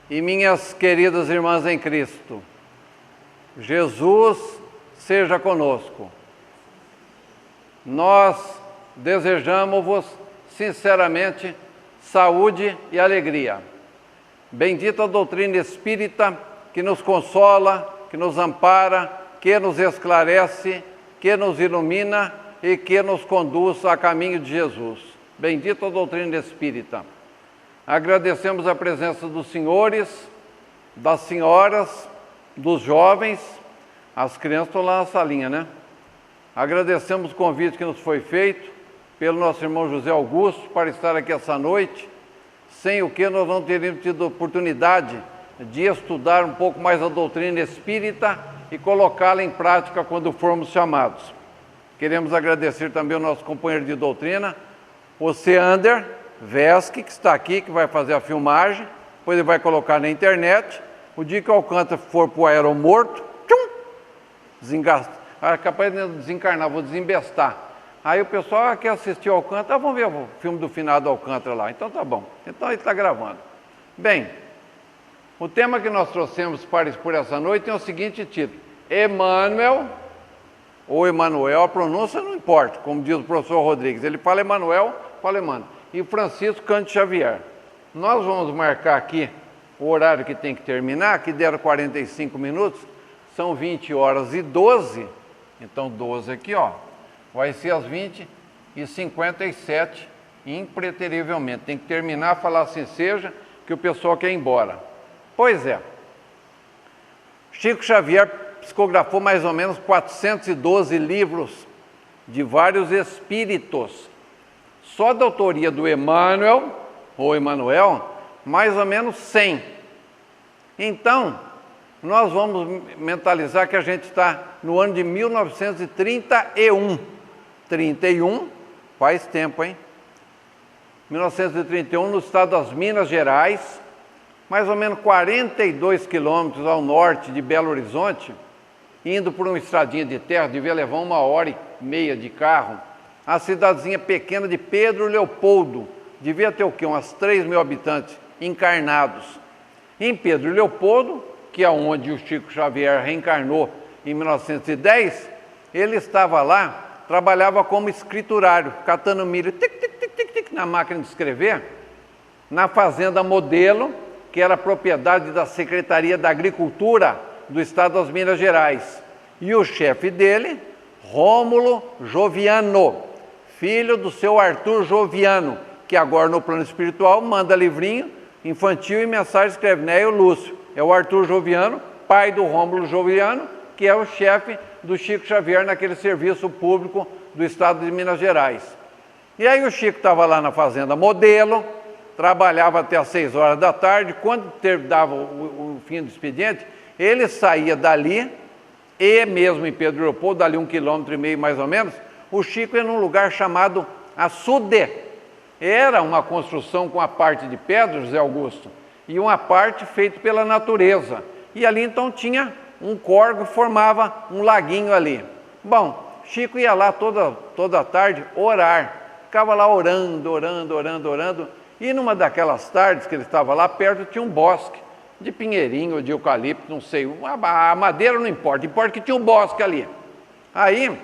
e minhas queridas irmãs em Cristo, Jesus seja conosco. Nós desejamos-vos sinceramente saúde e alegria. Bendita a doutrina espírita que nos consola, que nos ampara, que nos esclarece, que nos ilumina e que nos conduz a caminho de Jesus. Bendita a doutrina espírita. Agradecemos a presença dos senhores, das senhoras, dos jovens, as crianças estão lá na salinha, né? Agradecemos o convite que nos foi feito pelo nosso irmão José Augusto para estar aqui essa noite, sem o que nós não teríamos tido oportunidade de estudar um pouco mais a doutrina espírita e colocá-la em prática quando formos chamados. Queremos agradecer também ao nosso companheiro de doutrina, o Seander Vesque, que está aqui, que vai fazer a filmagem, depois ele vai colocar na internet. O dia que o Alcântara for para o aeromorto, capaz de desencarnar, vou desembestar. Aí o pessoal quer assistir ao Alcântara, vamos ver o filme do finado Alcântara lá. Então tá bom, então ele está gravando. Bem, o tema que nós trouxemos por essa noite tem o seguinte título: Emmanuel, ou Emanuel, a pronúncia não importa, como diz o professor Rodrigues, ele fala Emanuel, fala Emmanuel, e Francisco Cândido Xavier. Nós vamos marcar aqui o horário que tem que terminar, que deram 45 minutos, são 20h12, então 12 aqui, ó, vai ser às 20h57, impreterivelmente. Tem que terminar, falar assim seja, que o pessoal quer ir embora. Pois é, Chico Xavier psicografou mais ou menos 412 livros de vários espíritos. Só da autoria do Emmanuel, ou Emanuel, mais ou menos 100. Então, nós vamos mentalizar que a gente está no ano de 1931. 31, faz tempo, hein? 1931, no estado das Minas Gerais, mais ou menos 42 quilômetros ao norte de Belo Horizonte, indo por uma estradinha de terra, devia levar 1h30 de carro, a cidadezinha pequena de Pedro Leopoldo, devia ter o quê? Umas 3.000 habitantes encarnados. Em Pedro Leopoldo, que é onde o Chico Xavier reencarnou em 1910, ele estava lá, trabalhava como escriturário, catando milho, na máquina de escrever, na fazenda Modelo, que era propriedade da Secretaria da Agricultura do estado das Minas Gerais. E o chefe dele, Rômulo Joviano, filho do seu Arthur Joviano, que agora no plano espiritual manda livrinho infantil e mensagem escreve Nélio Lúcio. É o Arthur Joviano, pai do Rômulo Joviano, que é o chefe do Chico Xavier naquele serviço público do estado de Minas Gerais. E aí o Chico estava lá na fazenda Modelo, trabalhava até às 6 horas da tarde, quando dava o fim do expediente, ele saía dali, e mesmo em Pedro Leopoldo, dali 1,5 km mais ou menos, o Chico ia num lugar chamado Açude. Era uma construção com a parte de pedra, José Augusto, e uma parte feita pela natureza. E ali então tinha um córrego, formava um laguinho ali. Bom, Chico ia lá toda tarde orar, ficava lá orando, e numa daquelas tardes que ele estava lá, perto tinha um bosque de pinheirinho, de eucalipto, não sei, a madeira não importa, importa que tinha um bosque ali. Aí,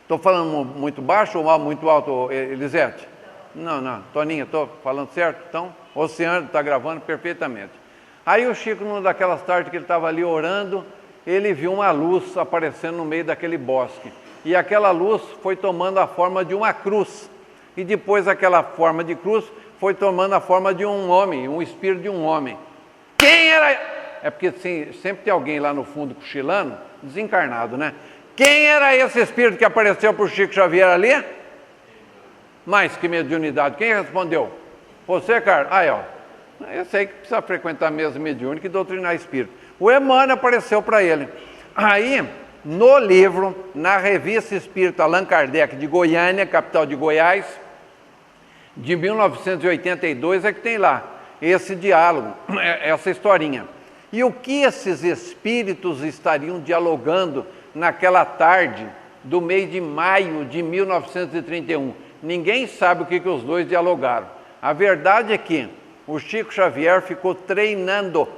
estou falando muito baixo ou muito alto, Elisete? Não, Toninha, estou falando certo? Então, o Oceano está gravando perfeitamente. Aí o Chico, numa daquelas tardes que ele estava ali orando, ele viu uma luz aparecendo no meio daquele bosque. E aquela luz foi tomando a forma de uma cruz. E depois aquela forma de cruz foi tomando a forma de um homem, um espírito de um homem. Quem era? É porque sempre tem alguém lá no fundo cochilando, desencarnado, né? Quem era esse espírito que apareceu para o Chico Xavier ali? Mais que mediunidade. Quem respondeu? Você, Carlos? Aí, ó. Eu sei que precisa frequentar a mesa mediúnica e doutrinar espírito. O Emmanuel apareceu para ele. Aí, no livro, na revista Espírita Allan Kardec de Goiânia, capital de Goiás, de 1982, é que tem lá esse diálogo, essa historinha. E o que esses espíritos estariam dialogando naquela tarde do mês de maio de 1931? Ninguém sabe o que os dois dialogaram. A verdade é que o Chico Xavier ficou treinando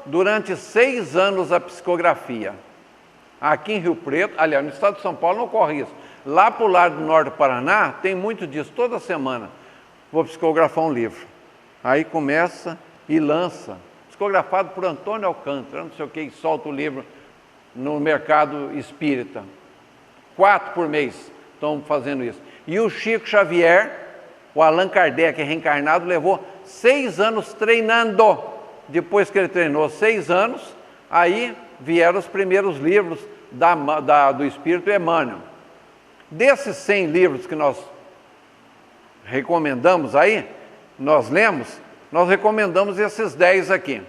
durante 6 anos a psicografia. Aqui em Rio Preto, aliás, no estado de São Paulo não ocorre isso. Lá para o lado do norte do Paraná, tem muito disso, toda semana. Vou psicografar um livro. Aí começa e lança, psicografado por Antônio Alcântara, não sei o que, e solta o livro no mercado espírita. 4 por mês estão fazendo isso. E o Chico Xavier, o Allan Kardec reencarnado, levou 6 anos treinando. Depois que ele treinou 6 anos, aí vieram os primeiros livros do Espírito Emmanuel. Desses 100 livros que nós recomendamos aí, nós lemos, nós recomendamos esses 10 aqui.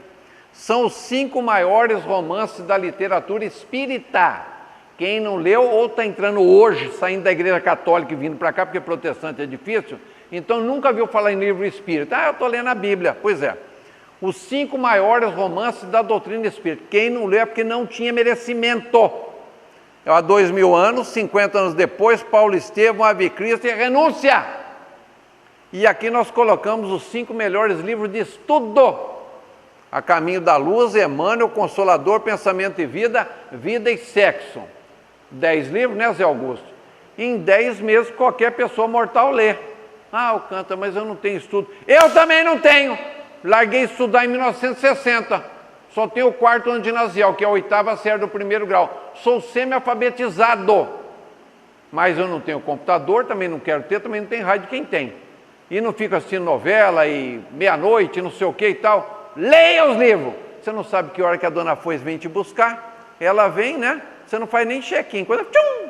São os 5 maiores romances da literatura espírita. Quem não leu ou está entrando hoje, saindo da igreja católica e vindo para cá, porque protestante é difícil, então nunca viu falar em livro espírita. Eu estou lendo a Bíblia. Pois é. Os 5 maiores romances da doutrina espírita. Quem não leu é porque não tinha merecimento. Há 2000 anos, 50 anos depois, Paulo Estevão, Ave Cristo e Renúncia. E aqui nós colocamos os 5 melhores livros de estudo. A Caminho da Luz, Emmanuel, Consolador, Pensamento e Vida, Vida e Sexo. 10 livros, né, Zé Augusto? Em 10 meses qualquer pessoa mortal lê. Ah, Alcântara, mas eu não tenho estudo. Eu também não tenho. Larguei de estudar em 1960. Só tenho o 4º ano de ginasial, que é a 8ª série do 1º grau. Sou semi-alfabetizado. Mas eu não tenho computador, também não quero ter, também não tem rádio quem tem. E não fico assistindo novela e meia-noite, não sei o que e tal. Leia os livros. Você não sabe que hora que a dona Foz vem te buscar. Ela vem, né? Você não faz nem check-in. Quando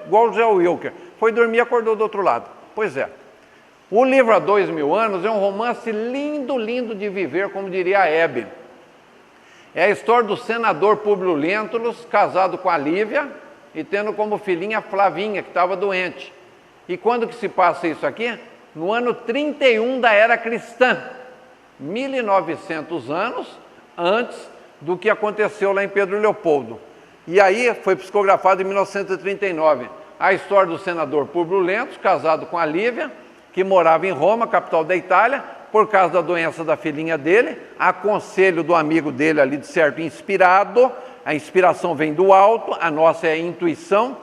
igual o Zé Wilker. Foi dormir e acordou do outro lado. Pois é. O livro Há 2000 Anos é um romance lindo, lindo de viver, como diria a Hebe. É a história do senador Públio Lentulus, casado com a Lívia e tendo como filhinha a Flavinha, que estava doente. E quando que se passa isso aqui? No ano 31 da era cristã. 1900 anos antes do que aconteceu lá em Pedro Leopoldo. E aí foi psicografado em 1939. A história do senador Públio Lentulus, casado com a Lívia, que morava em Roma, capital da Itália, por causa da doença da filhinha dele, a conselho do amigo dele ali, de certo inspirado, a inspiração vem do alto, a nossa é a intuição,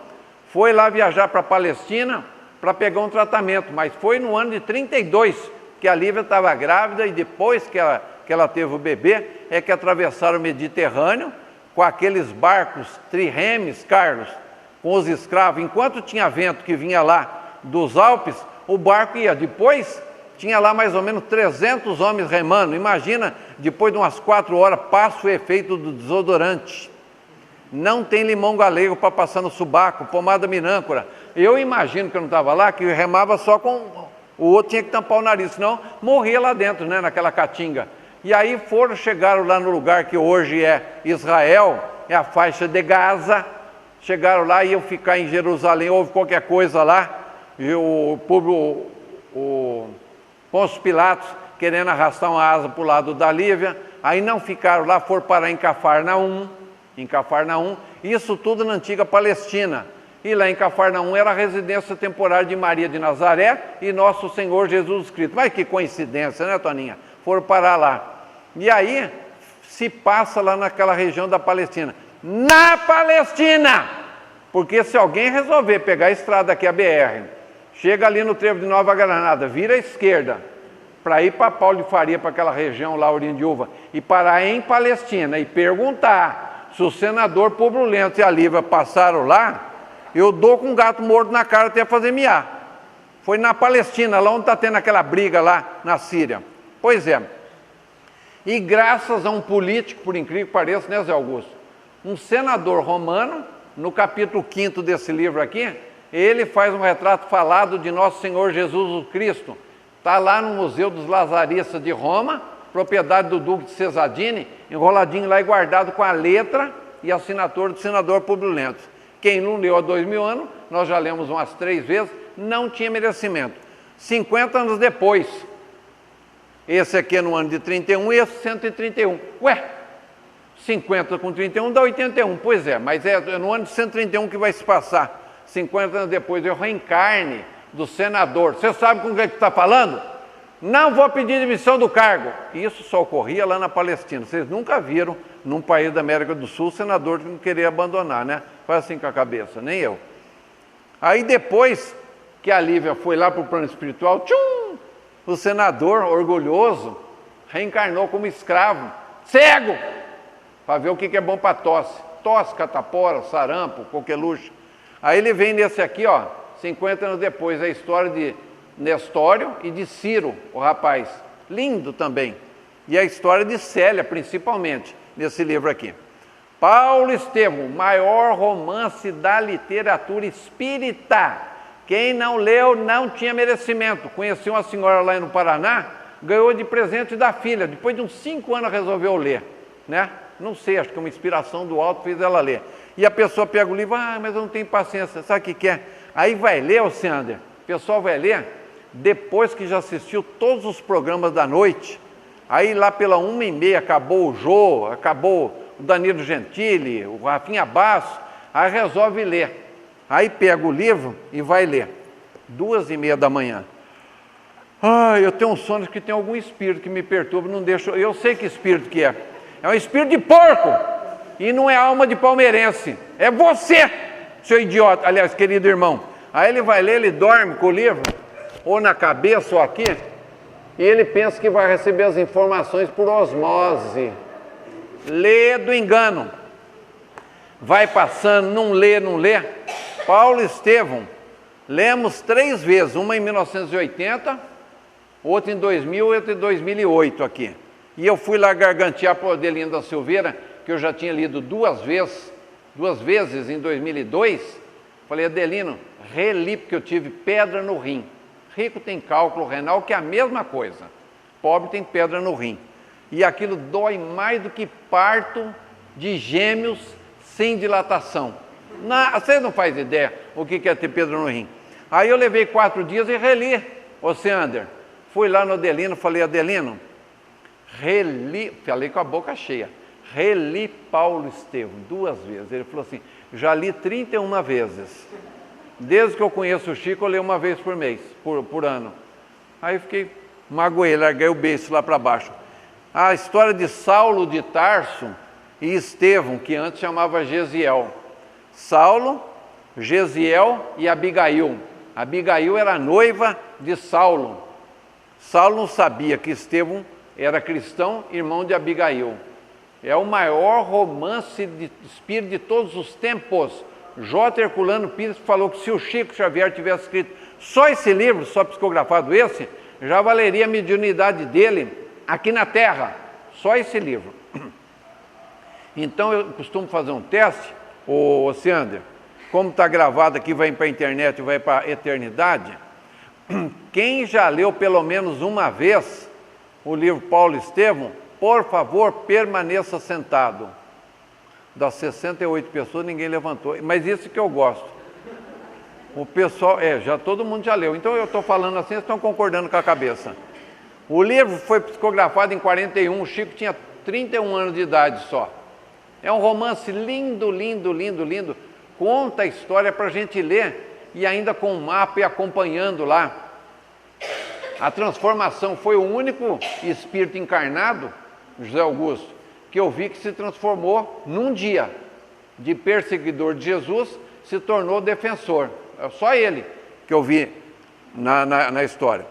foi lá viajar para a Palestina para pegar um tratamento, mas foi no ano de 32, que a Lívia estava grávida e depois que ela teve o bebê, é que atravessaram o Mediterrâneo com aqueles barcos triremes, Carlos, com os escravos, enquanto tinha vento que vinha lá dos Alpes, o barco ia. Depois tinha lá mais ou menos 300 homens remando. Imagina, depois de umas 4 horas, passa o efeito do desodorante. Não tem limão galego para passar no subaco, pomada minâncora. Eu imagino que eu não estava lá, que remava só com... O outro tinha que tampar o nariz, senão morria lá dentro, né, naquela caatinga. E aí chegaram lá no lugar que hoje é Israel, é a faixa de Gaza. Chegaram lá e iam ficar em Jerusalém, houve qualquer coisa lá. E o Pôncio Pilatos querendo arrastar uma asa para o lado da Lívia, aí não ficaram lá, foram parar em Cafarnaum, isso tudo na antiga Palestina. E lá em Cafarnaum era a residência temporária de Maria de Nazaré e Nosso Senhor Jesus Cristo. Mas que coincidência, né, Toninha? Foram parar lá. E aí se passa lá naquela região da Palestina. Na Palestina! Porque se alguém resolver pegar a estrada aqui, a BR, chega ali no trevo de Nova Granada, vira à esquerda, para ir para Paulo de Faria, para aquela região lá, Orindiúva, e parar em Palestina e perguntar se o senador Públio Lentulus e a Lívia passaram lá, eu dou com um gato morto na cara até fazer miar. Foi na Palestina, lá onde está tendo aquela briga lá na Síria. Pois é. E graças a um político, por incrível que pareça, né, Zé Augusto? Um senador romano, no capítulo 5º desse livro aqui, ele faz um retrato falado de Nosso Senhor Jesus Cristo. Está lá no Museu dos Lazaristas de Roma, propriedade do Duque de Cesadini, enroladinho lá e guardado com a letra e assinatura do senador Públio Lentulus. Quem não leu há 2000 anos, nós já lemos umas 3 vezes, não tinha merecimento. 50 anos depois, esse aqui é no ano de 31 e esse 131. Ué, 50 com 31 dá 81. Pois é, mas é no ano de 131 que vai se passar. 50 anos depois, é o reencarne do senador. Você sabe com quem que está falando? Não vou pedir demissão do cargo. Isso só ocorria lá na Palestina. Vocês nunca viram, num país da América do Sul, senador que não queria abandonar, né? Faz assim com a cabeça, nem eu. Aí depois que a Lívia foi lá para o plano espiritual, tchum, o senador, orgulhoso, reencarnou como escravo, cego, para ver o que é bom para tosse. Tosse, catapora, sarampo, coqueluche. Aí ele vem nesse aqui, ó, 50 anos depois, a história de Nestório e de Ciro, o rapaz. Lindo também. E a história de Célia, principalmente, nesse livro aqui. Paulo Estevão, maior romance da literatura espírita. Quem não leu não tinha merecimento. Conheci uma senhora lá no Paraná, ganhou de presente da filha. Depois de uns 5 anos resolveu ler, né? Não sei, acho que uma inspiração do alto fez ela ler. E a pessoa pega o livro, mas eu não tenho paciência, sabe o que é? Aí vai ler, ô Sander, o pessoal vai ler depois que já assistiu todos os programas da noite. Aí lá pela 1h30 acabou o Jô, acabou o Danilo Gentili, o Rafinha Basso, aí resolve ler. Aí pega o livro e vai ler, 2h30 da manhã. Eu tenho um sono que tem algum espírito que me perturba, não deixa, eu sei que espírito que é. É um espírito de porco, e não é alma de palmeirense, é você, seu idiota, aliás, querido irmão. Aí ele vai ler, ele dorme com o livro, ou na cabeça ou aqui, e ele pensa que vai receber as informações por osmose. Lê do engano. Vai passando, não lê. Paulo Estevão, lemos 3 vezes, uma em 1980, outra em 2000, outra em 2008 aqui. E eu fui lá gargantear para o Adelino da Silveira, que eu já tinha lido 2 vezes em 2002. Falei, Adelino, reli porque eu tive pedra no rim. Rico tem cálculo renal, que é a mesma coisa. Pobre tem pedra no rim. E aquilo dói mais do que parto de gêmeos sem dilatação. Você não faz ideia o que é ter pedra no rim. Aí eu levei 4 dias e reli, ô Sander. Fui lá no Adelino, falei, Adelino, reli, falei com a boca cheia, reli Paulo Estevão 2 vezes. Ele falou assim, já li 31 vezes. Desde que eu conheço o Chico, eu leio 1 vez por mês, por ano. Aí fiquei, magoei, larguei o beiço lá para baixo. A história de Saulo de Tarso e Estevão, que antes chamava Gesiel. Saulo, Gesiel e Abigail. Abigail era noiva de Saulo. Saulo não sabia que Estevão era cristão, irmão de Abigail. É o maior romance de espírito de todos os tempos. J. Herculano Pires falou que se o Chico Xavier tivesse escrito só esse livro, só psicografado esse, já valeria a mediunidade dele aqui na Terra. Só esse livro. Então eu costumo fazer um teste, ô Sander, como está gravado aqui, vai para a internet e vai para a eternidade. Quem já leu pelo menos 1 vez o livro Paulo Estevão, por favor, permaneça sentado. Das 68 pessoas, ninguém levantou. Mas isso que eu gosto. O pessoal, já todo mundo já leu. Então eu estou falando assim, vocês estão concordando com a cabeça. O livro foi psicografado em 41, o Chico tinha 31 anos de idade só. É um romance lindo, lindo, lindo, lindo. Conta a história para a gente ler e ainda com o mapa e acompanhando lá. A transformação foi o único espírito encarnado, José Augusto, que eu vi que se transformou num dia. De perseguidor de Jesus, se tornou defensor. É só ele que eu vi na história.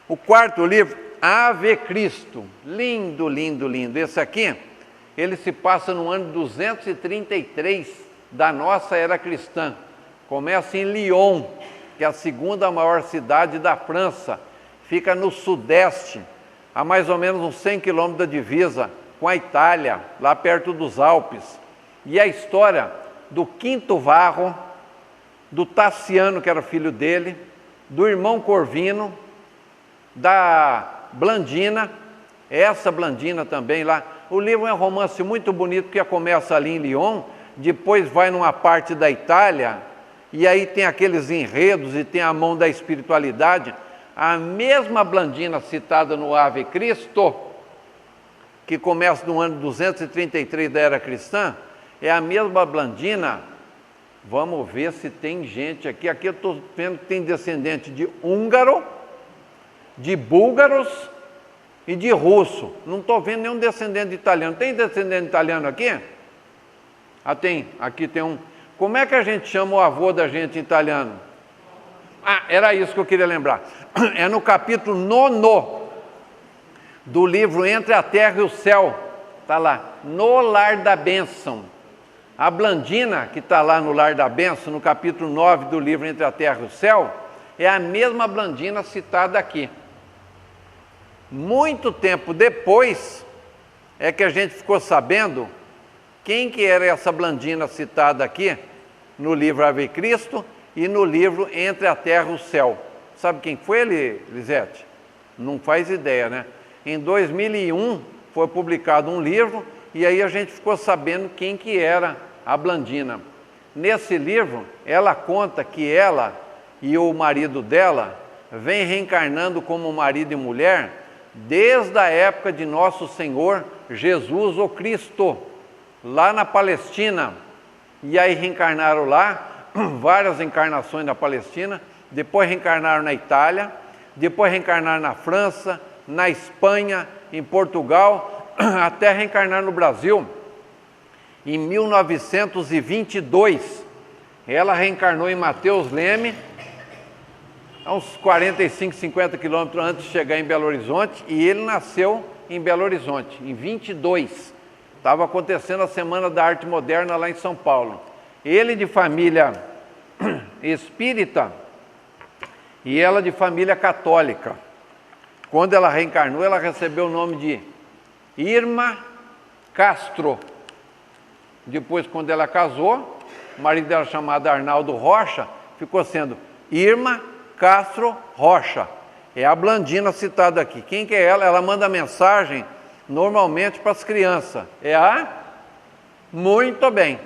O 4º livro, Ave Cristo. Lindo, lindo, lindo. Esse aqui, ele se passa no ano 233 da nossa era cristã. Começa em Lyon, que é a 2ª maior cidade da França. Fica no sudeste, a mais ou menos uns 100 quilômetros da divisa com a Itália, lá perto dos Alpes. E a história do Quinto Varro, do Tassiano, que era filho dele, do irmão Corvino, da Blandina, essa Blandina também lá. O livro é um romance muito bonito, que começa ali em Lyon, depois vai numa parte da Itália, e aí tem aqueles enredos e tem a mão da espiritualidade. A mesma Blandina citada no Ave Cristo, que começa no ano 233 da era cristã, é a mesma Blandina. Vamos ver se tem gente aqui. Aqui eu estou vendo que tem descendente de húngaro, de búlgaros e de russo. Não estou vendo nenhum descendente de italiano. Tem descendente de italiano aqui? Ah, tem. Aqui tem um. Como é que a gente chama o avô da gente em italiano? Ah, era isso que eu queria lembrar. É no capítulo 9 do livro Entre a Terra e o Céu. Está lá, no Lar da Bênção. A Blandina, que está lá no Lar da Bênção, no capítulo 9 do livro Entre a Terra e o Céu, é a mesma Blandina citada aqui. Muito tempo depois é que a gente ficou sabendo quem que era essa Blandina citada aqui no livro Ave Cristo e no livro Entre a Terra e o Céu. Sabe quem foi ele, Lisete? Não faz ideia, né? Em 2001 foi publicado um livro e aí a gente ficou sabendo quem que era a Blandina. Nesse livro, ela conta que ela e o marido dela vêm reencarnando como marido e mulher desde a época de nosso Senhor Jesus o Cristo, lá na Palestina. E aí reencarnaram lá, várias encarnações na Palestina, depois reencarnaram na Itália, depois reencarnaram na França, na Espanha, em Portugal, até reencarnar no Brasil. Em 1922, ela reencarnou em Mateus Leme, a uns 45, 50 quilômetros antes de chegar em Belo Horizonte, e ele nasceu em Belo Horizonte, em 22. Estava acontecendo a Semana da Arte Moderna lá em São Paulo. Ele de família espírita e ela de família católica. Quando ela reencarnou, ela recebeu o nome de Irma Castro. Depois, quando ela casou, o marido dela, chamado Arnaldo Rocha, ficou sendo Irma Castro Rocha. É a Blandina citada aqui. Quem que é ela? Ela manda mensagem normalmente para as crianças. É a? Muito bem.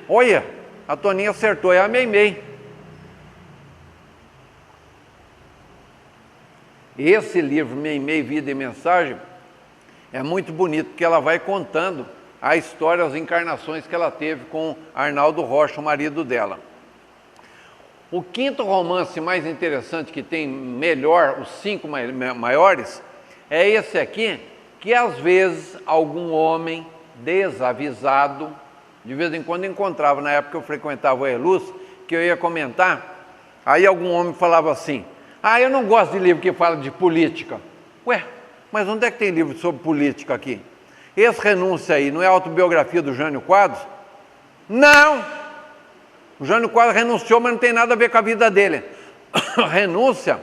Olha, a Toninha acertou, é a Meimei. Esse livro, Meimei, Vida e Mensagem, é muito bonito, porque ela vai contando a história, as encarnações que ela teve com Arnaldo Rocha, o marido dela. O quinto romance mais interessante que tem melhor, os 5 maiores, é esse aqui, que às vezes algum homem desavisado, de vez em quando encontrava, na época que eu frequentava o Eluz, que eu ia comentar, aí algum homem falava assim: ah, eu não gosto de livro que fala de política. Ué, mas onde é que tem livro sobre política aqui? Esse Renúncia aí, não é a autobiografia do Jânio Quadros? Não! O Jânio Quadros renunciou, mas não tem nada a ver com a vida dele. Renúncia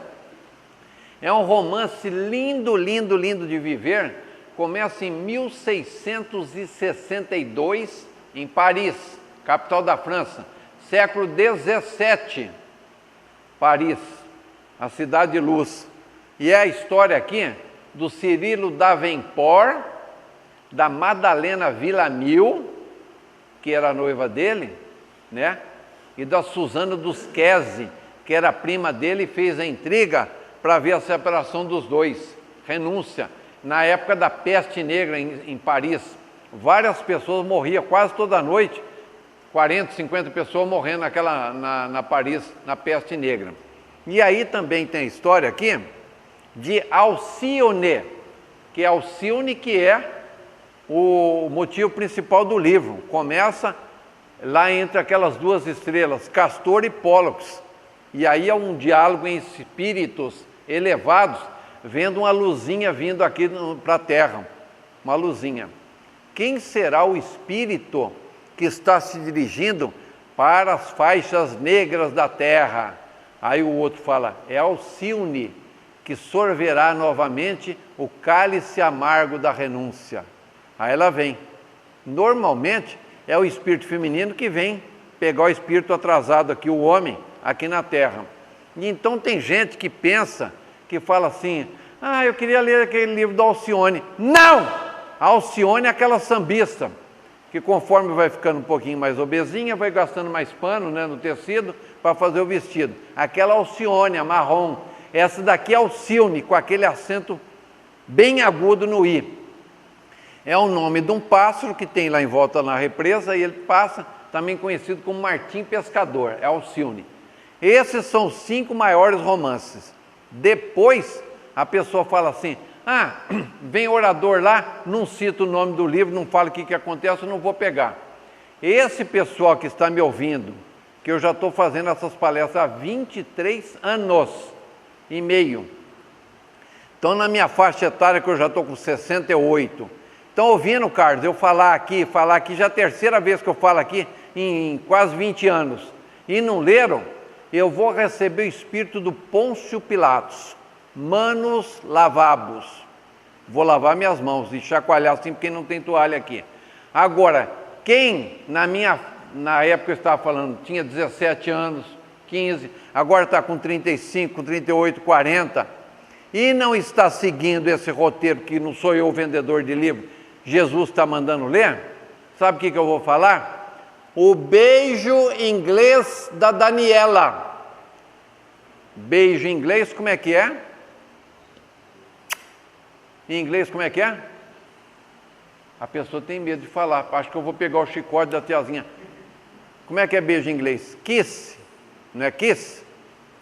é um romance lindo, lindo, lindo de viver. Começa em 1662, em Paris, capital da França. Século 17, Paris, a cidade de luz. E é a história aqui do Cirilo Davenport, da Madalena Villamil, que era a noiva dele, né? E da Susana dos Quese, que era a prima dele, e fez a intriga para ver a separação dos dois. Renúncia. Na época da peste negra em Paris, várias pessoas morriam quase toda noite, 40, 50 pessoas morrendo na Paris, na peste negra. E aí também tem a história aqui de Alcione, que é Alcione, que é o motivo principal do livro. Começa lá entre aquelas duas estrelas, Castor e Pólux. E aí é um diálogo em espíritos elevados, vendo uma luzinha vindo aqui para a Terra, uma luzinha. Quem será o espírito que está se dirigindo para as faixas negras da Terra? Aí o outro fala: é Alcione, que sorverá novamente o cálice amargo da renúncia. Aí ela vem. Normalmente é o espírito feminino que vem pegar o espírito atrasado aqui, o homem, aqui na Terra. E então tem gente que pensa, que fala assim: ah, eu queria ler aquele livro da Alcione. Não! A Alcione é aquela sambista, que conforme vai ficando um pouquinho mais obesinha, vai gastando mais pano, né, no tecido, para fazer o vestido. Aquela Alcione, a marrom. Essa daqui é Alcione, com aquele acento bem agudo no i. É o nome de um pássaro que tem lá em volta na represa, e ele passa, também conhecido como Martim Pescador, é Alcione. Esses são os 5 maiores romances. Depois a pessoa fala assim, vem orador lá, não cita o nome do livro, não fala o que acontece, eu não vou pegar. Esse pessoal que está me ouvindo, que eu já estou fazendo essas palestras há 23 anos e meio. Então, na minha faixa etária, que eu já estou com 68. Estão ouvindo, Carlos, eu falar aqui, já é a terceira vez que eu falo aqui, em quase 20 anos. E não leram? Eu vou receber o espírito do Pôncio Pilatos. Manos lavabos. Vou lavar minhas mãos e chacoalhar assim, porque não tem toalha aqui. Agora, quem na época que eu estava falando, tinha 17 anos, 15, agora está com 35, 38, 40, e não está seguindo esse roteiro, que não sou eu o vendedor de livro, Jesus está mandando ler, sabe o que eu vou falar? O beijo inglês da Daniela. Beijo em inglês, como é que é? Em inglês, como é que é? A pessoa tem medo de falar, acho que eu vou pegar o chicote da tiazinha. Como é que é beijo em inglês? Kiss, não é kiss?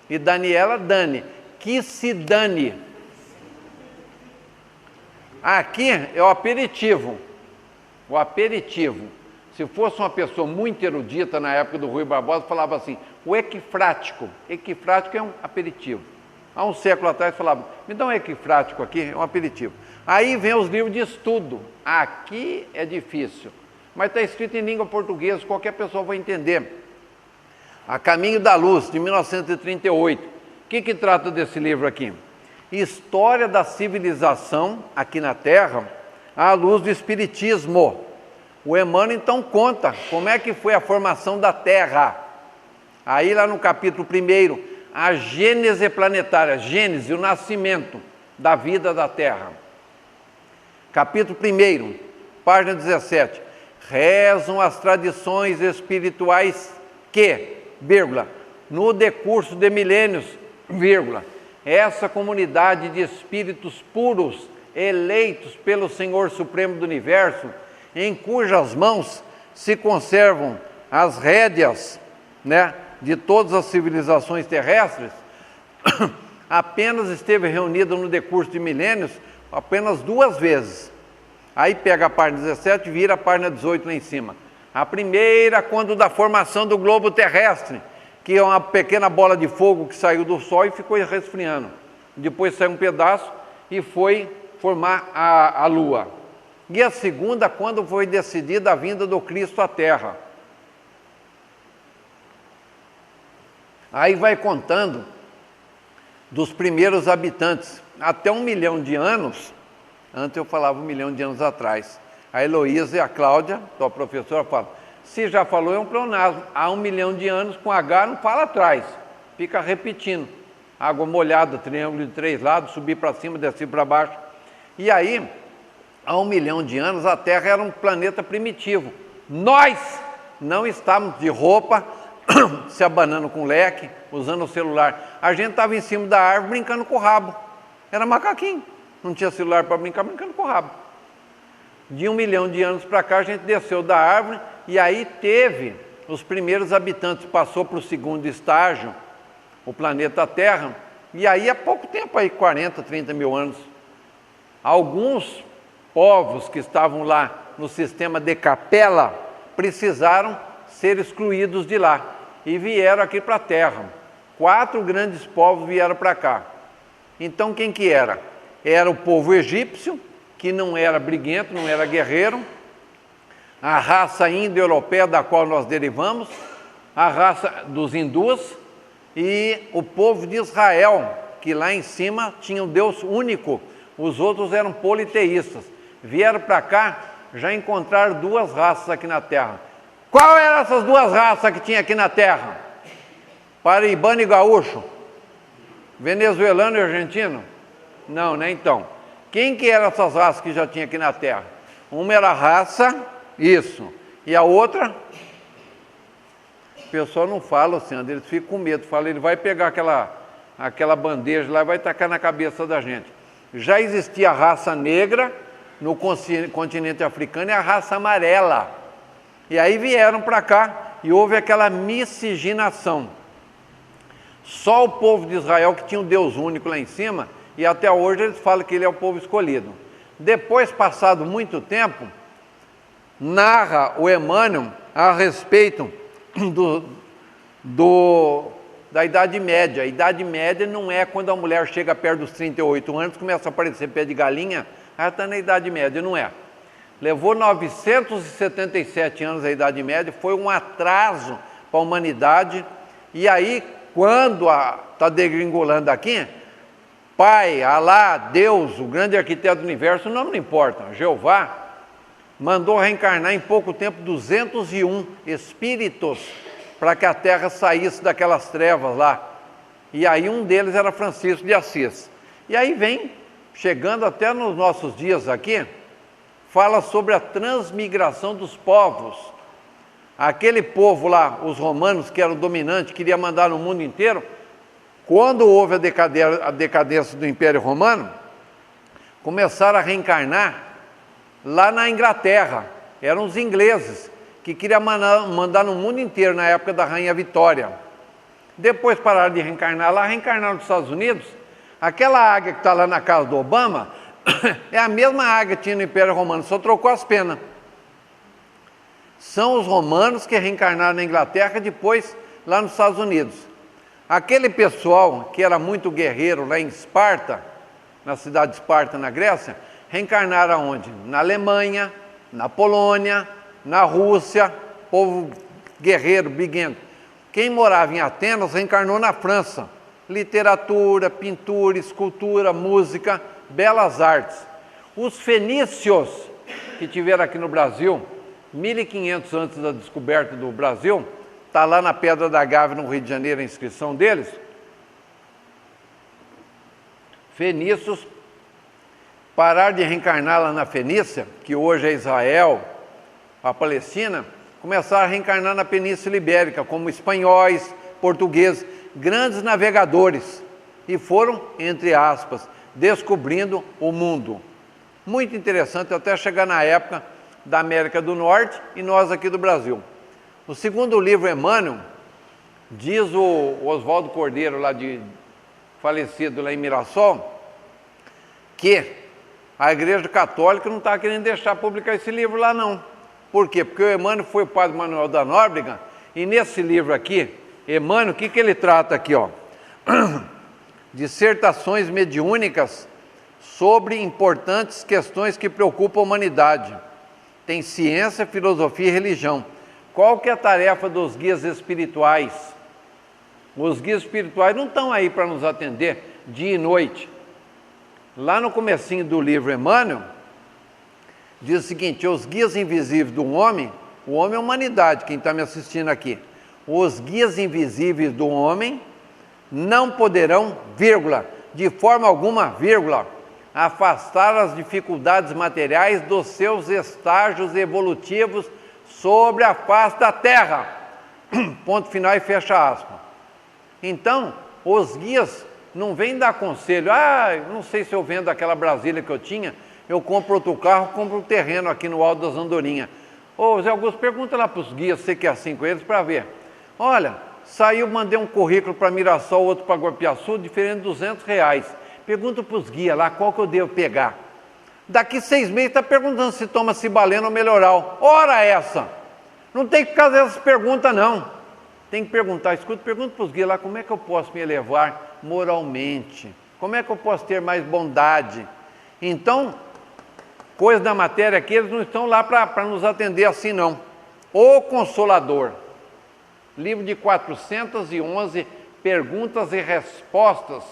E Daniela, Dani. Que se dane. Aqui é o aperitivo. O aperitivo. Se fosse uma pessoa muito erudita na época do Rui Barbosa, falava assim, o equifrático. Equifrático é um aperitivo. Há um século atrás falava, me dá um equifrático aqui, é um aperitivo. Aí vem os livros de estudo. Aqui é difícil, mas está escrito em língua portuguesa, qualquer pessoa vai entender. A Caminho da Luz, de 1938. O que trata desse livro aqui? História da civilização aqui na Terra à luz do Espiritismo. O Emmanuel então conta como é que foi a formação da Terra. Aí lá no capítulo 1, a Gênese planetária, Gênese, o nascimento da vida da Terra. Capítulo 1, página 17. Rezam as tradições espirituais que, vírgula, no decurso de milênios, vírgula, essa comunidade de espíritos puros, eleitos pelo Senhor Supremo do Universo, em cujas mãos se conservam as rédeas, de todas as civilizações terrestres, apenas esteve reunida no decurso de milênios apenas 2 vezes. Aí pega a página 17 e vira a página 18 lá em cima. A primeira, quando da formação do globo terrestre, que é uma pequena bola de fogo que saiu do Sol e ficou resfriando. Depois saiu um pedaço e foi formar a Lua. E a segunda, quando foi decidida a vinda do Cristo à Terra. Aí vai contando dos primeiros habitantes, até 1 milhão de anos, antes eu falava 1 milhão de anos atrás. A Heloísa e a Cláudia, a professora, falam, se já falou é um pleonasmo, há 1 milhão de anos com H não fala atrás, fica repetindo. Água molhada, triângulo de 3 lados, subir para cima, descer para baixo. E aí, há 1 milhão de anos, a Terra era um planeta primitivo. Nós não estávamos de roupa, se abanando com leque, usando o celular. A gente estava em cima da árvore brincando com o rabo. Era macaquinho. Não tinha celular para brincar, brincando com o rabo. De 1 milhão de anos para cá, a gente desceu da árvore e aí teve os primeiros habitantes, passou para o segundo estágio, o planeta Terra, e aí há pouco tempo, aí 40, 30 mil anos, alguns povos que estavam lá no sistema de Capela precisaram ser excluídos de lá e vieram aqui para a Terra. 4 grandes povos vieram para cá. Então quem que era? Era o povo egípcio, que não era briguento, não era guerreiro, a raça indo-europeia da qual nós derivamos, a raça dos hindus e o povo de Israel, que lá em cima tinha um Deus único, os outros eram politeístas. Vieram para cá, já encontraram 2 raças aqui na Terra. Qual eram essas 2 raças que tinha aqui na Terra? Paraibano e gaúcho? Venezuelano e argentino? Não, né? Então, quem que eram essas raças que já tinha aqui na Terra? Uma era raça, isso, e a outra, o pessoal não fala assim, eles ficam com medo, fala, ele vai pegar aquela bandeja lá e vai tacar na cabeça da gente. Já existia a raça negra no continente africano e a raça amarela. E aí vieram para cá e houve aquela miscigenação. Só o povo de Israel que tinha um Deus único lá em cima, e até hoje eles falam que ele é o povo escolhido. Depois, passado muito tempo, narra o Emmanuel a respeito da Idade Média. A Idade Média não é quando a mulher chega perto dos 38 anos, começa a aparecer pé de galinha, ela está na Idade Média, não é. Levou 977 anos a Idade Média, foi um atraso para a humanidade, e aí, quando está degringolando aqui, Pai, Alá, Deus, o grande arquiteto do universo, o nome não importa, Jeová, mandou reencarnar em pouco tempo 201 espíritos para que a Terra saísse daquelas trevas lá. E aí um deles era Francisco de Assis. E aí vem, chegando até nos nossos dias aqui, fala sobre a transmigração dos povos. Aquele povo lá, os romanos, que era o dominante, queria mandar no mundo inteiro. Quando houve a decadência do Império Romano, começaram a reencarnar lá na Inglaterra. Eram os ingleses que queriam mandar no mundo inteiro, na época da Rainha Vitória. Depois pararam de reencarnar lá, reencarnaram nos Estados Unidos. Aquela águia que está lá na casa do Obama é a mesma águia que tinha no Império Romano, só trocou as penas. São os romanos que reencarnaram na Inglaterra, depois lá nos Estados Unidos. Aquele pessoal que era muito guerreiro lá em Esparta, na cidade de Esparta, na Grécia, reencarnaram aonde? Na Alemanha, na Polônia, na Rússia, povo guerreiro, biguento. Quem morava em Atenas reencarnou na França. Literatura, pintura, escultura, música, belas artes. Os fenícios que tiveram aqui no Brasil, 1500 antes da descoberta do Brasil, está lá na Pedra da Gávea, no Rio de Janeiro, a inscrição deles. Fenícios pararam de reencarnar lá na Fenícia, que hoje é Israel, a Palestina, começaram a reencarnar na Península Ibérica, como espanhóis, portugueses, grandes navegadores, e foram, entre aspas, descobrindo o mundo. Muito interessante, até chegar na época da América do Norte e nós aqui do Brasil. O segundo livro, Emmanuel, diz o Oswaldo Cordeiro, falecido lá em Mirassol, que a Igreja Católica não está querendo deixar publicar esse livro lá não. Por quê? Porque o Emmanuel foi o padre Manuel da Nóbrega, e nesse livro aqui, Emmanuel, o que ele trata aqui, ó? Dissertações mediúnicas sobre importantes questões que preocupam a humanidade. Tem ciência, filosofia e religião. Qual que é a tarefa dos guias espirituais? Os guias espirituais não estão aí para nos atender dia e noite. Lá no comecinho do livro Emmanuel, diz o seguinte: os guias invisíveis do homem, o homem é a humanidade, quem está me assistindo aqui. Os guias invisíveis do homem não poderão, vírgula, de forma alguma, vírgula, afastar as dificuldades materiais dos seus estágios evolutivos sobre a face da Terra. Ponto final e fecha aspas. Então, os guias não vêm dar conselho. Não sei se eu vendo aquela Brasília que eu tinha, eu compro outro carro, compro um terreno aqui no Alto das Andorinhas. Ô, Zé Augusto, pergunta lá para os guias, você que é assim com eles, para ver. Olha, mandei um currículo para Mirassol, outro para Guapiaçu, diferente de R$200. Pergunta para os guias lá, qual que eu devo pegar. Daqui 6 meses está perguntando se toma Cibaleno ou Melhoral. Ora essa! Não tem que fazer essas perguntas, não. Tem que perguntar, pergunta para os guias lá, como é que eu posso me elevar moralmente? Como é que eu posso ter mais bondade? Então, coisas da matéria aqui, eles não estão lá para nos atender assim, não. O Consolador, livro de 411 perguntas e respostas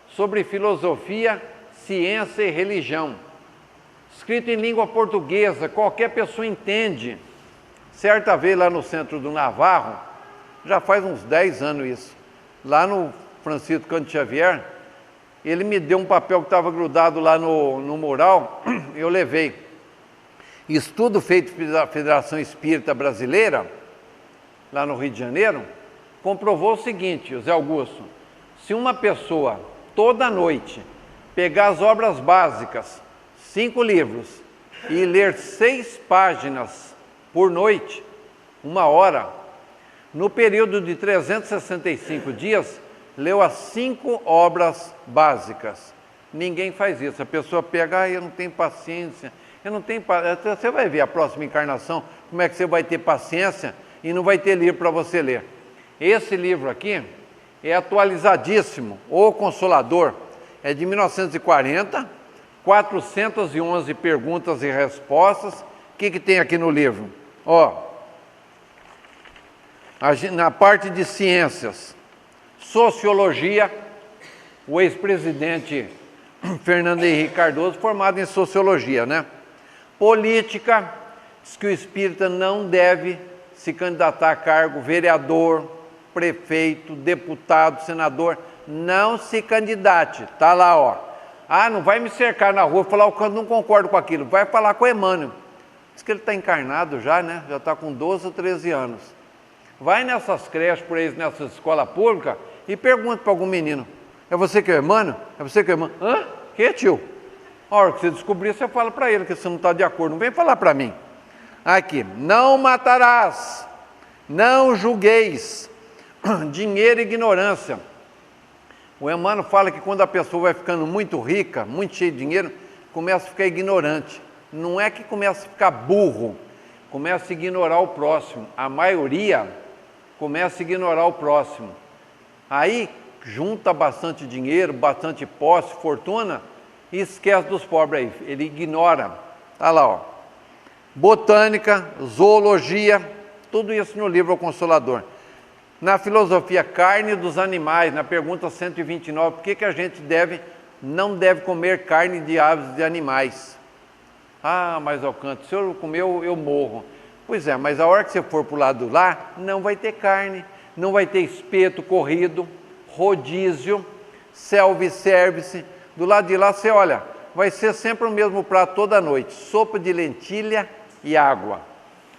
sobre filosofia, ciência e religião. Escrito em língua portuguesa, qualquer pessoa entende. Certa vez lá no centro do Navarro, já faz uns 10 anos isso, lá no Francisco Cândido Xavier, ele me deu um papel que estava grudado lá no mural, eu levei. Estudo feito pela Federação Espírita Brasileira, lá no Rio de Janeiro, comprovou o seguinte, Zé Augusto: se uma pessoa, toda noite, pegar as obras básicas, 5 livros, e ler 6 páginas por noite, 1 hora, no período de 365 dias, leu as 5 obras básicas. Ninguém faz isso. A pessoa pega, eu não tenho paciência, Você vai ver a próxima encarnação, como é que você vai ter paciência e não vai ter livro para você ler. Esse livro aqui é atualizadíssimo, O Consolador, é de 1940, 411 perguntas e respostas. O que tem aqui no livro? Na parte de ciências, sociologia, o ex-presidente Fernando Henrique Cardoso, formado em sociologia, né? Política, diz que o espírita não deve se candidatar a cargo, vereador, prefeito, deputado, senador, não se candidate, tá lá, não vai me cercar na rua, falar que eu não concordo com aquilo, vai falar com o Emmanuel. Diz que ele está encarnado já, né? Já está com 12 ou 13 anos. Vai nessas creches, por aí, nessas escolas públicas, e pergunta para algum menino, é você que é o Emmanuel? É você que é o Emmanuel? Hã? Que, tio? A hora que você descobrir, você fala para ele que você não está de acordo, não vem falar para mim. Aqui, não matarás, não julgueis, dinheiro e ignorância. O Emmanuel fala que quando a pessoa vai ficando muito rica, muito cheia de dinheiro, começa a ficar ignorante. Não é que começa a ficar burro, começa a ignorar o próximo. A maioria começa a ignorar o próximo. Aí junta bastante dinheiro, bastante posse, fortuna, e esquece dos pobres aí. Ele ignora. Está lá, Botânica, zoologia, tudo isso no livro O Consolador. Na filosofia, carne dos animais, na pergunta 129, por que a gente não deve comer carne de aves e de animais? Mas Alcântara, se eu comer, eu morro. Pois é, mas a hora que você for para o lado lá, não vai ter carne, não vai ter espeto corrido, rodízio, self-service. Do lado de lá, você olha, vai ser sempre o mesmo prato toda noite, sopa de lentilha e água.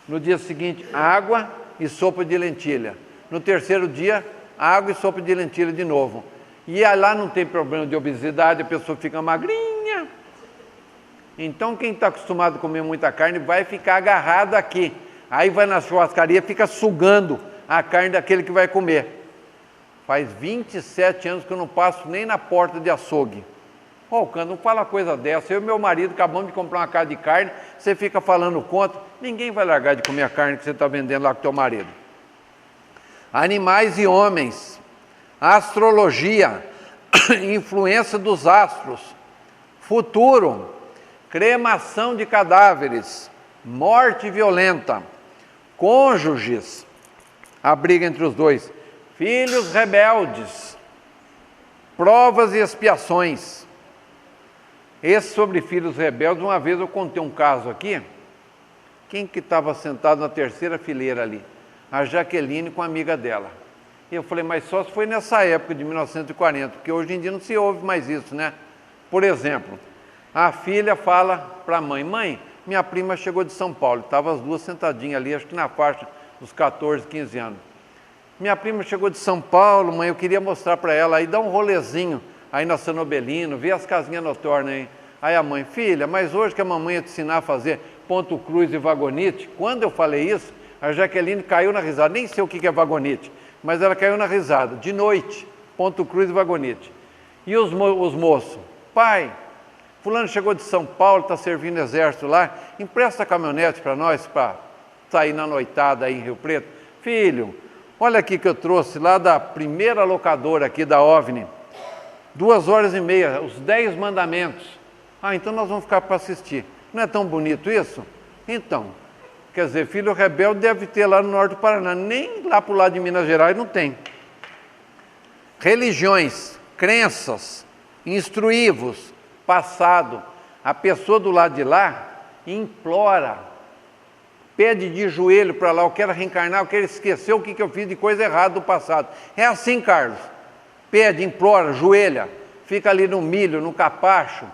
No dia seguinte, água e sopa de lentilha. No terceiro dia, água e sopa de lentilha de novo. E lá não tem problema de obesidade, a pessoa fica magrinha. Então, quem está acostumado a comer muita carne vai ficar agarrado aqui. Aí vai na churrascaria, fica sugando a carne daquele que vai comer. Faz 27 anos que eu não passo nem na porta de açougue. Alcântara, não fala coisa dessa. Eu e meu marido acabamos de comprar uma casa de carne, você fica falando contra. Ninguém vai largar de comer a carne que você está vendendo lá com o teu marido. Animais e homens, astrologia, influência dos astros, futuro, cremação de cadáveres, morte violenta, cônjuges, a briga entre os dois, filhos rebeldes, provas e expiações. Esse sobre filhos rebeldes, uma vez eu contei um caso aqui, quem que estava sentado na terceira fileira ali? A Jaqueline com a amiga dela. E eu falei, mas só se foi nessa época de 1940, porque hoje em dia não se ouve mais isso, né? Por exemplo, a filha fala para a mãe, mãe, minha prima chegou de São Paulo, estavam as duas sentadinhas ali, acho que na faixa dos 14, 15 anos. Minha prima chegou de São Paulo, mãe, eu queria mostrar para ela, aí dá um rolezinho aí na Sanobelino, vê as casinhas noturnas aí. Aí a mãe, filha, mas hoje que a mamãe ia te ensinar a fazer ponto cruz e vagonite, quando eu falei isso, a Jaqueline caiu na risada, nem sei o que é vagonite, mas ela caiu na risada, de noite, ponto cruz e vagonite. E os moços, pai, fulano chegou de São Paulo, está servindo exército lá, empresta a caminhonete para nós, para sair na noitada aí em Rio Preto. Filho, olha aqui que eu trouxe lá da primeira locadora aqui da OVNI, 2h30, os 10 mandamentos. Então nós vamos ficar para assistir. Não é tão bonito isso? Então, quer dizer, filho rebelde deve ter lá no norte do Paraná, nem lá para o lado de Minas Gerais não tem. Religiões, crenças, instruí-vos, passado. A pessoa do lado de lá implora, pede de joelho para lá, eu quero reencarnar, eu quero esquecer o que eu fiz de coisa errada do passado. É assim, Carlos. Pede, implora, joelha, fica ali no milho, no capacho.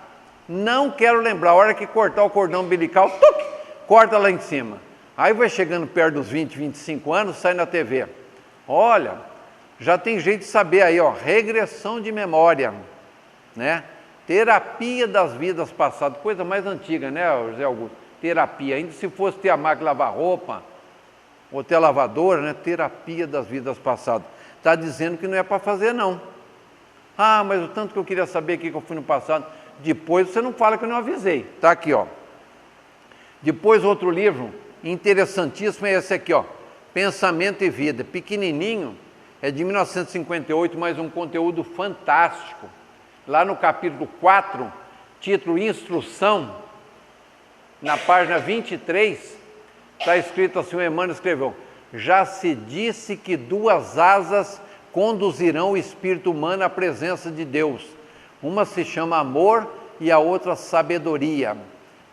Não quero lembrar, a hora que cortar o cordão umbilical, corta lá em cima. Aí vai chegando perto dos 20, 25 anos, sai na TV. Olha, já tem jeito de saber aí, regressão de memória, né? Terapia das vidas passadas, coisa mais antiga, né, José Augusto? Terapia, ainda se fosse ter a máquina de lavar roupa, ou até lavadora, né? Terapia das vidas passadas. Está dizendo que não é para fazer, não. Ah, mas o tanto que eu queria saber o que eu fui no passado. Depois você não fala que eu não avisei. Está aqui, ó. Depois outro livro interessantíssimo é esse aqui, ó. Pensamento e Vida. Pequenininho, é de 1958, mas um conteúdo fantástico. Lá no capítulo 4, título Instrução, na página 23, está escrito assim, o Emmanuel escreveu: já se disse que 2 asas conduzirão o espírito humano à presença de Deus. Uma se chama amor e a outra sabedoria.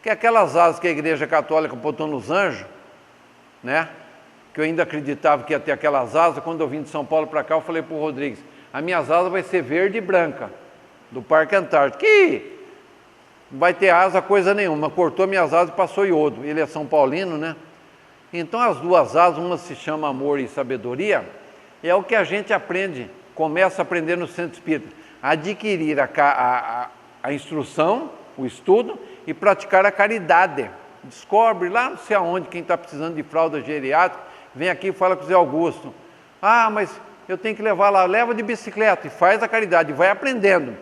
Que é aquelas asas que a Igreja Católica botou nos anjos, né? Que eu ainda acreditava que ia ter aquelas asas. Quando eu vim de São Paulo para cá, eu falei para o Rodrigues: as minhas asas vai ser verde e branca, do Parque Antártico. Que não vai ter asa coisa nenhuma. Cortou minhas asas e passou iodo. Ele é São Paulino, né? Então as 2 asas, uma se chama amor e sabedoria, é o que a gente aprende, começa a aprender no centro espírita. Adquirir a instrução, o estudo, e praticar a caridade. Descobre lá não sei aonde, quem está precisando de fralda geriátrica, vem aqui e fala com o Zé Augusto: ah, mas eu tenho que levar lá, leva de bicicleta e faz a caridade, vai aprendendo.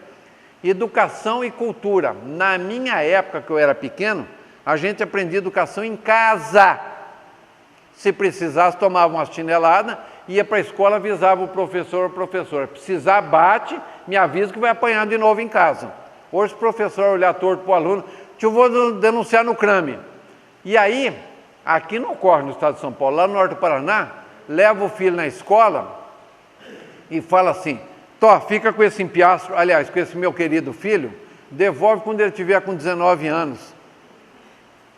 Educação e cultura. Na minha época, que eu era pequeno, a gente aprendia educação em casa. Se precisasse, tomava uma chinelada, ia para a escola, avisava o professor ou a professora: precisar, bate, me avisa que vai apanhar de novo em casa. Hoje, se o professor olhar torto para o aluno: eu vou denunciar no CRAME. E aí, aqui não ocorre no estado de São Paulo, lá no norte do Paraná, leva o filho na escola e fala assim: Tó, fica com esse empiastro, aliás, com esse meu querido filho, devolve quando ele tiver com 19 anos.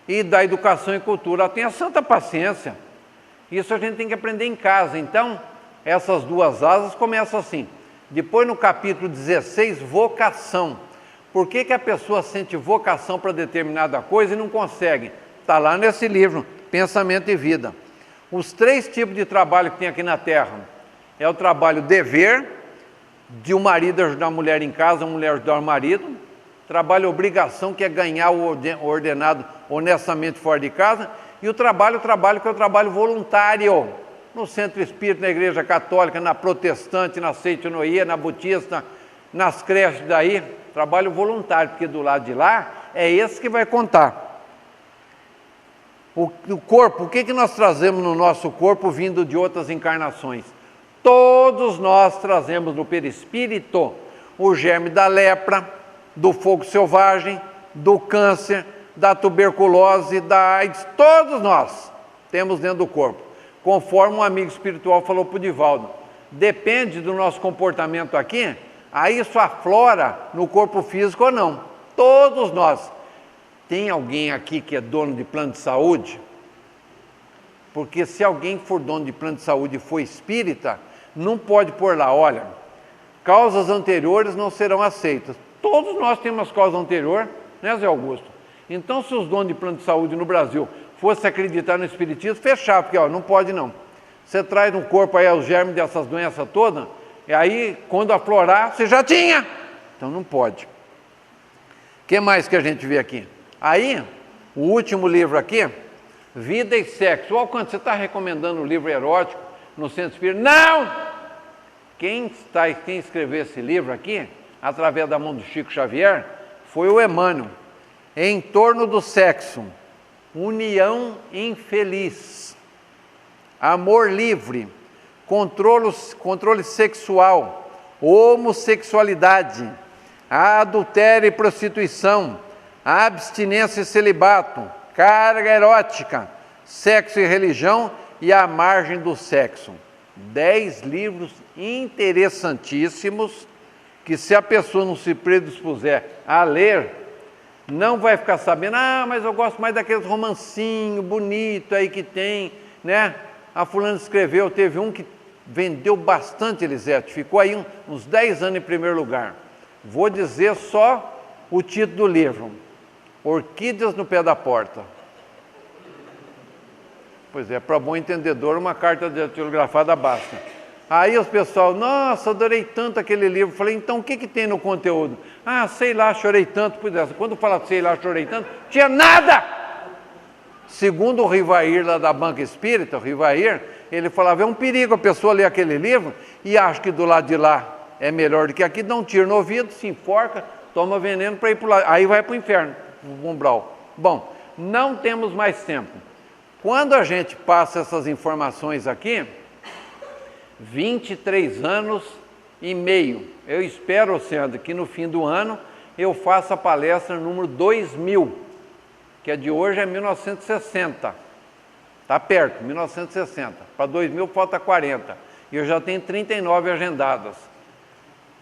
E da educação e cultura, ela tem a santa paciência. Isso a gente tem que aprender em casa. Então, essas 2 asas começam assim. Depois, no capítulo 16, vocação. Por que a pessoa sente vocação para determinada coisa e não consegue? Está lá nesse livro, Pensamento e Vida. Os 3 tipos de trabalho que tem aqui na Terra. É o trabalho dever, de um marido ajudar a mulher em casa, a mulher ajudar o marido. Trabalho obrigação, que é ganhar o ordenado honestamente fora de casa. E o trabalho que é o trabalho voluntário. No Centro Espírita, na Igreja Católica, na Protestante, na Seitinoia, na Batista, nas creches daí. Trabalho voluntário, porque do lado de lá é esse que vai contar. O corpo, o que nós trazemos no nosso corpo vindo de outras encarnações? Todos nós trazemos no perispírito o germe da lepra, do fogo selvagem, do câncer, da tuberculose, da AIDS. Todos nós temos dentro do corpo. Conforme um amigo espiritual falou para o Divaldo, depende do nosso comportamento aqui, aí isso aflora no corpo físico ou não. Todos nós. Tem alguém aqui que é dono de plano de saúde? Porque se alguém for dono de plano de saúde e for espírita, não pode pôr lá: olha, causas anteriores não serão aceitas. Todos nós temos causas anteriores, né, Zé Augusto? Então, se os donos de plano de saúde no Brasil fossem acreditar no espiritismo, fechar, porque ó, não pode não. Você traz no corpo aí os germes dessas doenças todas, e aí, quando aflorar, você já tinha. Então, não pode. O que mais que a gente vê aqui? Aí, o último livro aqui, Vida e Sexo. O Alcântara, você está recomendando um livro erótico no Centro Espírita? Não! Quem escreveu esse livro aqui, através da mão do Chico Xavier, foi o Emmanuel. Em torno do sexo, união infeliz, amor livre, controle sexual, homossexualidade, adultério e prostituição, abstinência e celibato, carga erótica, sexo e religião e a margem do sexo. 10 livros interessantíssimos que, se a pessoa não se predispuser a ler, não vai ficar sabendo: ah, mas eu gosto mais daqueles romancinhos bonitos aí que tem, né? A fulana escreveu, teve um que vendeu bastante, Elisete, ficou aí uns 10 anos em primeiro lugar. Vou dizer só o título do livro: Orquídeas no Pé da Porta. Pois é, para bom entendedor, uma carta datilografada basta. Aí os pessoal: nossa, adorei tanto aquele livro. Falei: então o que tem no conteúdo? Ah, sei lá, chorei tanto. Pois é, quando fala sei lá, chorei tanto, tinha nada! Segundo o Rivair, lá da Banca Espírita, o Rivair, ele falava, é um perigo a pessoa ler aquele livro e acha que do lado de lá é melhor do que aqui, dá um tiro no ouvido, se enforca, toma veneno para ir para o lado, aí vai para o inferno, o umbral. Bom, não temos mais tempo. Quando a gente passa essas informações aqui, 23 anos e meio. Eu espero, Sandra, que no fim do ano eu faça a palestra número 2000, que a de hoje é 1960. Está perto, 1960. Para 2000 falta 40. E eu já tenho 39 agendadas.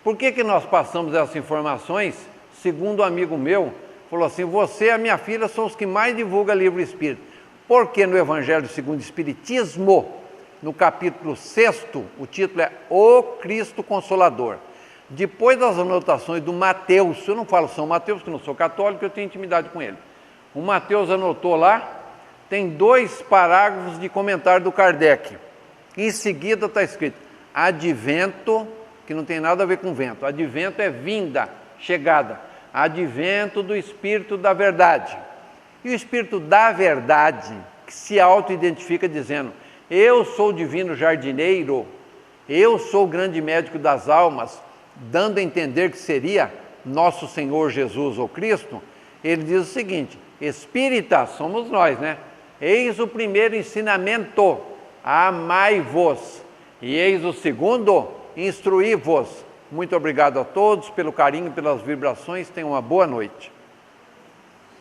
Por que nós passamos essas informações? Segundo um amigo meu, falou assim, você e a minha filha são os que mais divulgam livro espírita. Porque no Evangelho segundo o Espiritismo, no capítulo 6º, o título é O Cristo Consolador. Depois das anotações do Mateus, eu não falo São Mateus, que eu não sou católico, eu tenho intimidade com ele. O Mateus anotou lá, tem 2 parágrafos de comentário do Kardec. Em seguida está escrito, advento, que não tem nada a ver com vento, advento é vinda, chegada, advento do Espírito da Verdade. E o Espírito da Verdade, que se auto-identifica dizendo, eu sou o divino jardineiro, eu sou o grande médico das almas, dando a entender que seria nosso Senhor Jesus ou Cristo, ele diz o seguinte, espírita, somos nós, né? Eis o primeiro ensinamento, amai-vos. E eis o segundo, instruí-vos. Muito obrigado a todos pelo carinho, pelas vibrações, tenham uma boa noite.